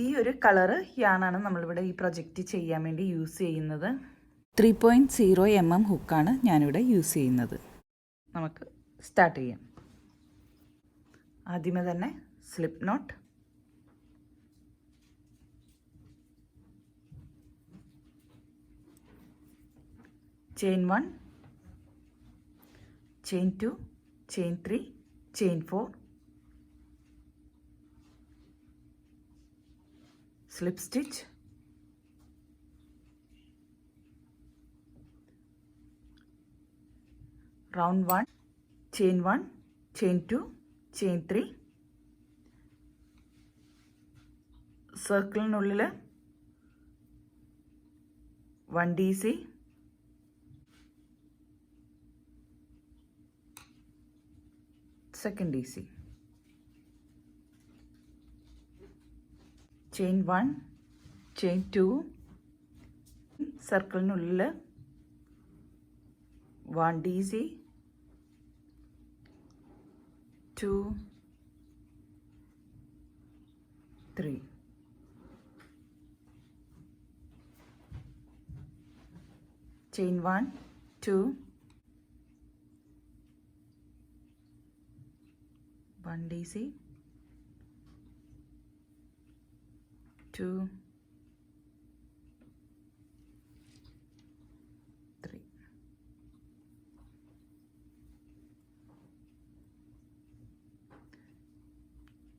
ഈ ഒരു കളറ് യാണാണ് നമ്മളിവിടെ ഈ പ്രൊജക്റ്റ് ചെയ്യാൻ വേണ്ടി യൂസ് ചെയ്യുന്നത്. 3.0 mm ഹുക്കാണ് ഞാനിവിടെ യൂസ് ചെയ്യുന്നത്. നമുക്ക് സ്റ്റാർട്ട് ചെയ്യാം. ആദ്യമേ തന്നെ slip knot, chain 1, chain 2, chain 3, chain 4, slip stitch, round 1, chain 1, chain 2, chain 3, സർക്കിളിനുള്ളിൽ 1 DC, second DC, chain 1, chain 2, സർക്കിളിനുള്ളിൽ 1 DC, 2, 3, chain 1, 2, 1 DC, 2, 3,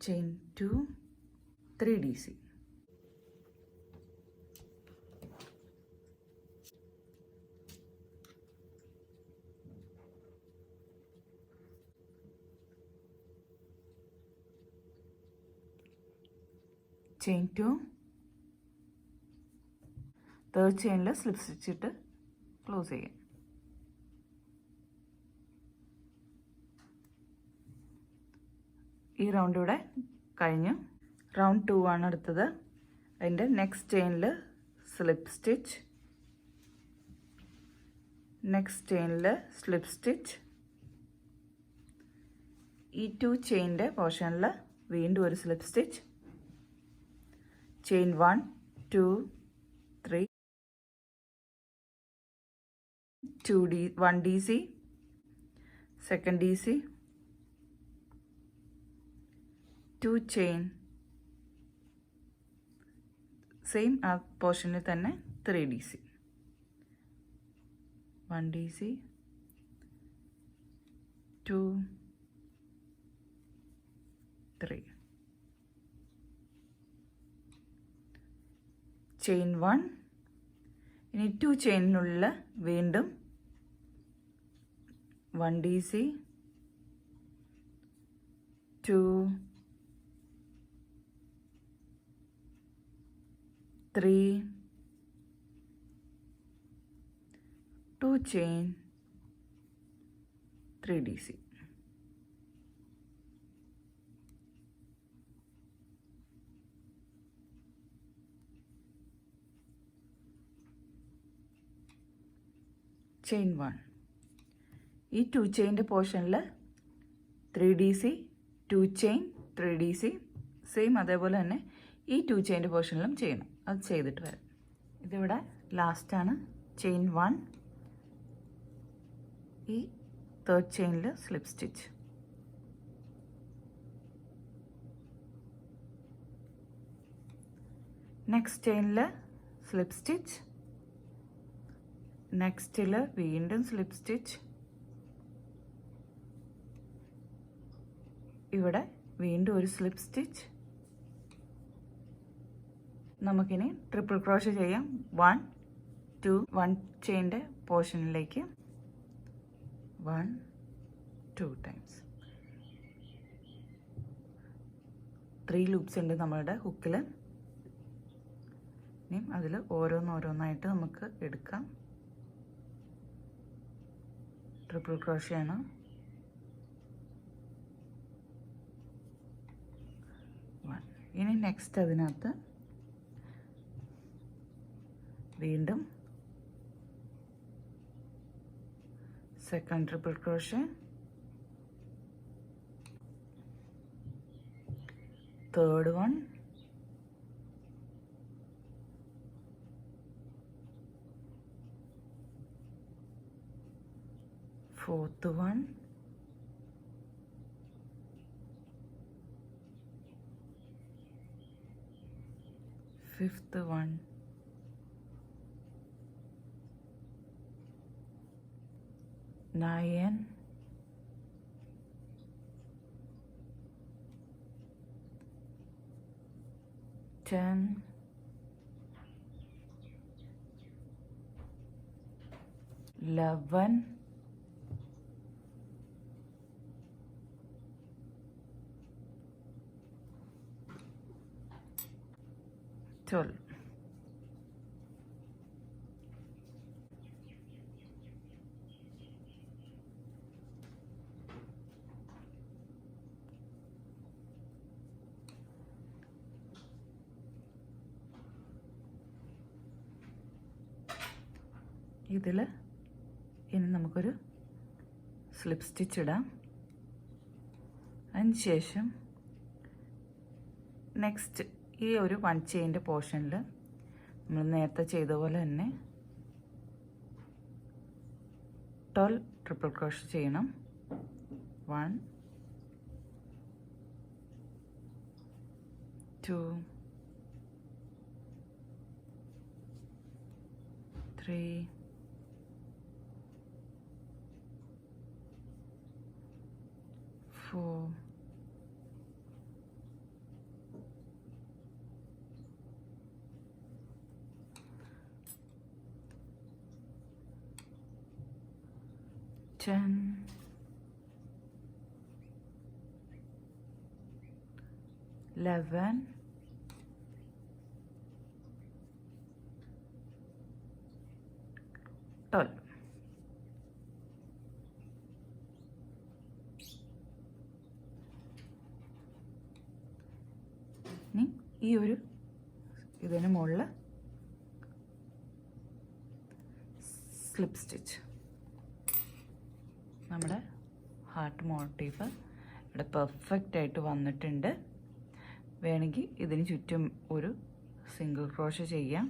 chain 2, 3 DC, chain 2, third ചെയിനിൽ സ്ലിപ്പ് സ്റ്റിച്ച് ഇട്ട് ക്ലോസ് ചെയ്യാം. ഈ റൗണ്ട് ഇവിടെ കഴിഞ്ഞു. റൗണ്ട് 2 ആണ് അടുത്തത്. അതിൻ്റെ നെക്സ്റ്റ് ചെയിനിൽ സ്ലിപ്പ് സ്റ്റിച്ച്, നെക്സ്റ്റ് ചെയിനിൽ സ്ലിപ്പ് സ്റ്റിച്ച്, ഈ 2 ചെയിനിൻ്റെ പോർഷനിൽ വീണ്ടും ഒരു slip stitch, chain 1, 2, 3, 1 DC, second DC, 2 chain, same ആ പോർഷനിൽ തന്നെ 3 DC, 1 DC, 2, 3, ചെയിൻ 1, ഇനി 2 ചെയിനിനുള്ളിൽ വീണ്ടും 1 DC, 2, 3, 2 chain, 3 DC, ചെയിൻ 1, ഈ 2 ചെയിൻ്റെ പോർഷനിൽ 3 DC, 2 ചെയിൻ, 3 DC, സെയിം അതേപോലെ തന്നെ ഈ 2 ചെയിൻ്റെ പോർഷനിലും ചെയ്യണം. അത് ചെയ്തിട്ട് വരാം. ഇതിവിടെ ലാസ്റ്റാണ്. ചെയിൻ 1, ഈ തേർഡ് ചെയിനിൽ സ്ലിപ്പ് സ്റ്റിച്ച്, നെക്സ്റ്റ് ചെയിനിൽ സ്ലിപ്പ് സ്റ്റിച്ച്, നെക്സ്റ്റിൽ വീണ്ടും സ്ലിപ്പ് സ്റ്റിച്ച്, ഇവിടെ വീണ്ടും ഒരു സ്ലിപ്പ് സ്റ്റിച്ച്. നമുക്കിനി ട്രിപ്പിൾ ക്രോഷേ ചെയ്യാം. 1, 2, 1 ചെയിൻ്റെ പോർഷനിലേക്ക് 1, 2 ടൈംസ്. 3 ലൂപ്സ് ഉണ്ട് നമ്മളുടെ ഹുക്കിൽ. ഇനി അതിൽ ഓരോന്നോരോന്നായിട്ട് നമുക്ക് എടുക്കാം. ട്രിപ്പിൾ ക്രോഷേ ആണ്. ഇനി നെക്സ്റ്റ് അതിനകത്ത് വീണ്ടും second triple crochet, third one, fourth one, fifth one, 9, 10, 11, 12. ഇതിൽ ഇനി നമുക്കൊരു സ്ലിപ്പ് സ്റ്റിച്ച് ഇടാം. അതിന് ശേഷം നെക്സ്റ്റ് ഈ ഒരു 1 ചെയിൻ്റെ പോർഷനിൽ നമ്മൾ നേരത്തെ ചെയ്ത പോലെ തന്നെ 12 ട്രിപ്പിൾ ക്രോഷേ ചെയ്യണം. 1, 2, 3, 4, 10, 11, 12. ഇനി ഈ ഒരു ഇതിന് മുകളിൽ സ്ലിപ്പ് സ്റ്റിച്ച്. നമ്മുടെ ഹാർട്ട് മോട്ടീഫ് ഇവിടെ പെർഫെക്റ്റ് ആയിട്ട് വന്നിട്ടുണ്ട്. വേണമെങ്കിൽ ഇതിന് ചുറ്റും ഒരു സിംഗിൾ ക്രോഷേ ചെയ്യാം.